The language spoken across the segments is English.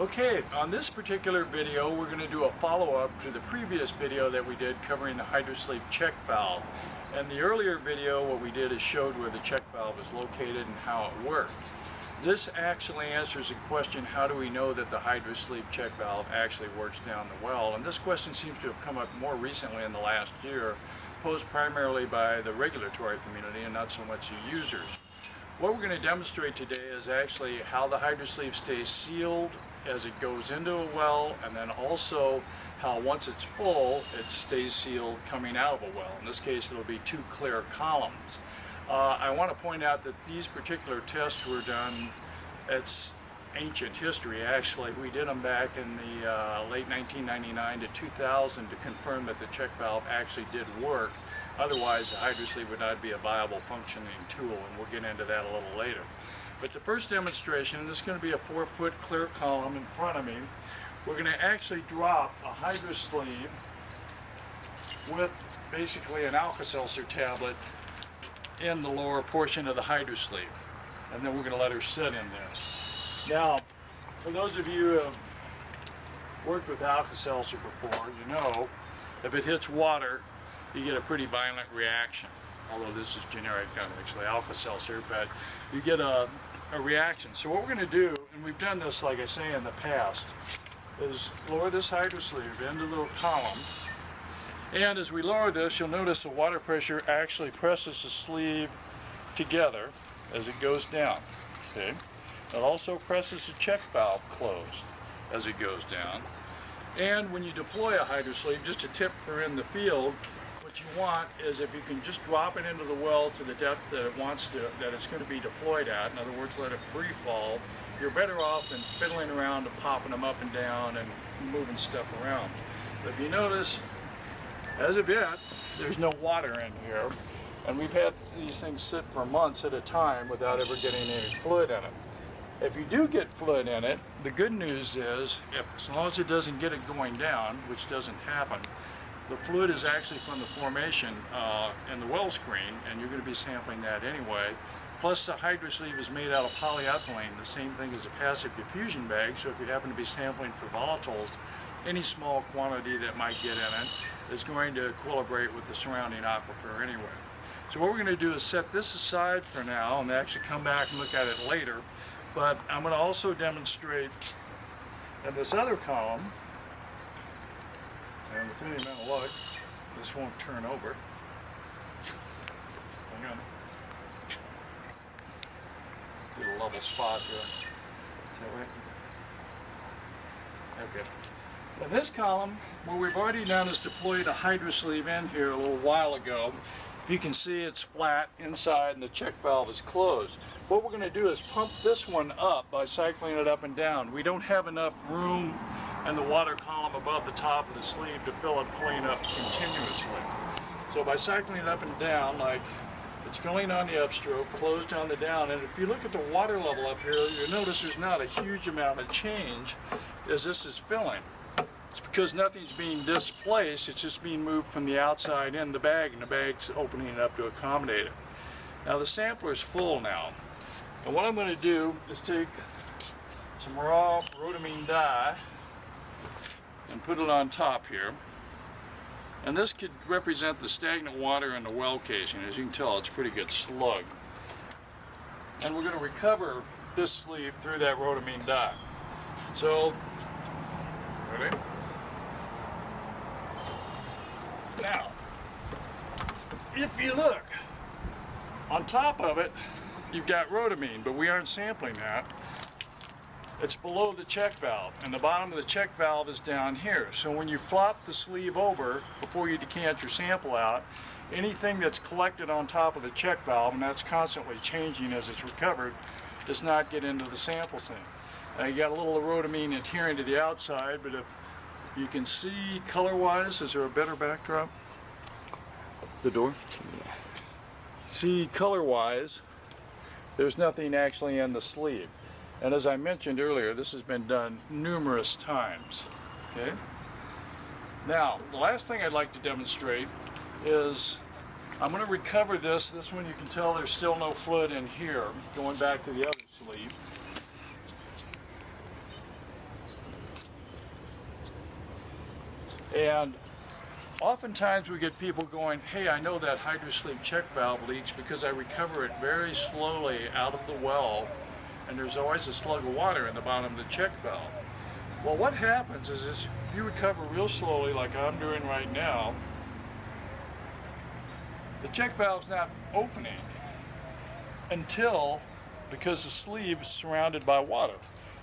Okay, on this particular video we're going to do a follow-up to the previous video that we did covering the HydraSleeve check valve. And the earlier video what we did is showed where the check valve is located and how it worked. This actually answers the question, how do we know that the HydraSleeve check valve actually works down the well? And this question seems to have come up more recently in the last year, posed primarily by the regulatory community and not so much the users. What we're going to demonstrate today is actually how the HydraSleeve stays sealed as it goes into a well, and then also how once it's full it stays sealed coming out of a well. In this case it'll be two clear columns. I want to point out that these particular tests were done, it's ancient history actually. We did them back in the late 1999 to 2000 to confirm that the check valve actually did work. Otherwise the HydraSleeve would not be a viable functioning tool, and we'll get into that a little later. But the first demonstration, this is going to be a 4-foot clear column in front of me. We're going to actually drop a HydraSleeve with basically an Alka Seltzer tablet in the lower portion of the HydraSleeve. And then we're going to let her sit in there. Now, for those of you who have worked with Alka Seltzer before, you know if it hits water, you get a pretty violent reaction. Although this is generic, actually Alka Seltzer, but you get a reaction. So what we're going to do, and we've done this like I say in the past, is lower this HydraSleeve into the column. And as we lower this, you'll notice the water pressure actually presses the sleeve together as it goes down. Okay. It also presses the check valve closed as it goes down. And when you deploy a HydraSleeve, just a tip for in the field, what you want is if you can just drop it into the well to the depth that it wants to, that it's going to be deployed at, in other words let it free fall, you're better off than fiddling around and popping them up and down and moving stuff around. But if you notice, as of yet, there's no water in here, and we've had these things sit for months at a time without ever getting any fluid in it. If you do get fluid in it, the good news is, as long as it doesn't get it going down, which doesn't happen, the fluid is actually from the formation in the well screen, and you're going to be sampling that anyway. Plus the HydraSleeve is made out of polyethylene, the same thing as a passive diffusion bag, so if you happen to be sampling for volatiles, any small quantity that might get in it is going to equilibrate with the surrounding aquifer anyway. So what we're going to do is set this aside for now and actually come back and look at it later. But I'm going to also demonstrate in this other column, and with any amount of luck, this won't turn over. Hang on. Get a level spot here. Is that right? Okay. In this column, what we've already done is deployed a HydraSleeve in here a little while ago. You can see it's flat inside and the check valve is closed. What we're going to do is pump this one up by cycling it up and down. We don't have enough room in the water column above the top of the sleeve to fill it pulling up continuously. So by cycling it up and down, like it's filling on the upstroke, closed on the down, and if you look at the water level up here, you'll notice there's not a huge amount of change as this is filling. It's because nothing's being displaced, it's just being moved from the outside in the bag, and the bag's opening it up to accommodate it. Now the sampler's full now, and what I'm going to do is take some raw rhodamine dye and put it on top here. And this could represent the stagnant water in the well casing. As you can tell, it's a pretty good slug. And we're going to recover this sleeve through that rhodamine dye. So, ready? Now, if you look, on top of it, you've got rhodamine, but we aren't sampling that. It's below the check valve, and the bottom of the check valve is down here. So when you flop the sleeve over before you decant your sample out, anything that's collected on top of the check valve, and that's constantly changing as it's recovered, does not get into the sample thing. Now you got a little rhodamine adhering to the outside, but if you can see color-wise, is there a better backdrop? The door? See color-wise, there's nothing actually in the sleeve. And as I mentioned earlier, this has been done numerous times. Okay? Now, the last thing I'd like to demonstrate is I'm going to recover this. This one you can tell there's still no fluid in here, going back to the other sleeve. And oftentimes we get people going, hey, I know that HydraSleeve check valve leaks because I recover it very slowly out of the well, and there's always a slug of water in the bottom of the check valve. Well, what happens is if you recover real slowly like I'm doing right now, the check valve's not opening until, because the sleeve is surrounded by water.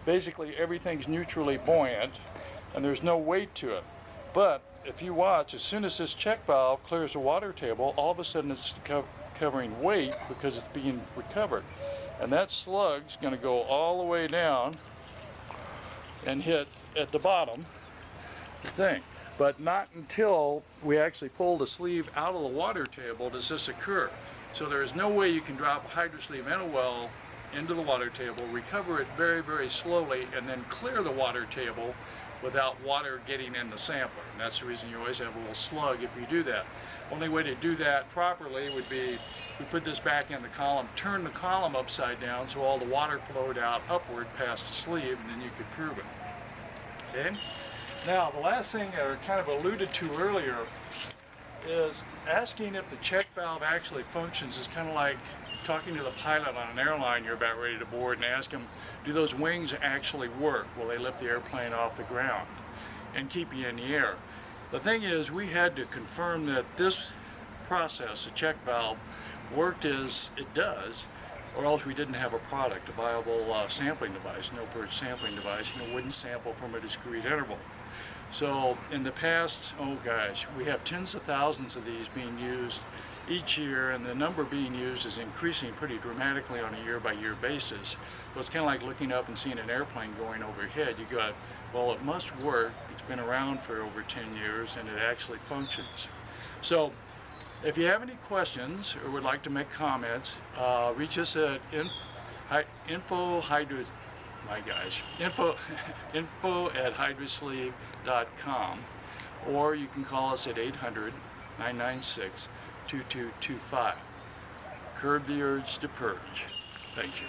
Basically everything's neutrally buoyant and there's no weight to it. But if you watch, as soon as this check valve clears the water table, all of a sudden it's covering weight because it's being recovered. And that slug's going to go all the way down and hit at the bottom the thing. But not until we actually pull the sleeve out of the water table does this occur. So there is no way you can drop a HydraSleeve in a well into the water table, recover it very, very slowly, and then clear the water table without water getting in the sampler. And that's the reason you always have a little slug if you do that. Only way to do that properly would be if we put this back in the column, turn the column upside down so all the water flowed out upward past the sleeve, and then you could prove it. Okay? Now, the last thing I kind of alluded to earlier is asking if the check valve actually functions is kind of like talking to the pilot on an airline you're about ready to board and ask them, do those wings actually work? Will they lift the airplane off the ground and keep you in the air? The thing is, we had to confirm that this process, the check valve, worked as it does, or else we didn't have a product, a viable sampling device, no-purge sampling device, and it wouldn't sample from a discrete interval. So in the past, oh gosh, we have tens of thousands of these being used each year, and the number being used is increasing pretty dramatically on a year-by-year basis. So it's kind of like looking up and seeing an airplane going overhead. You got, well, it must work. It's been around for over 10 years, and it actually functions. So if you have any questions or would like to make comments, reach us at info at hydrasleeve.com, or you can call us at 800-996-2225. Curb the urge to purge. Thank you.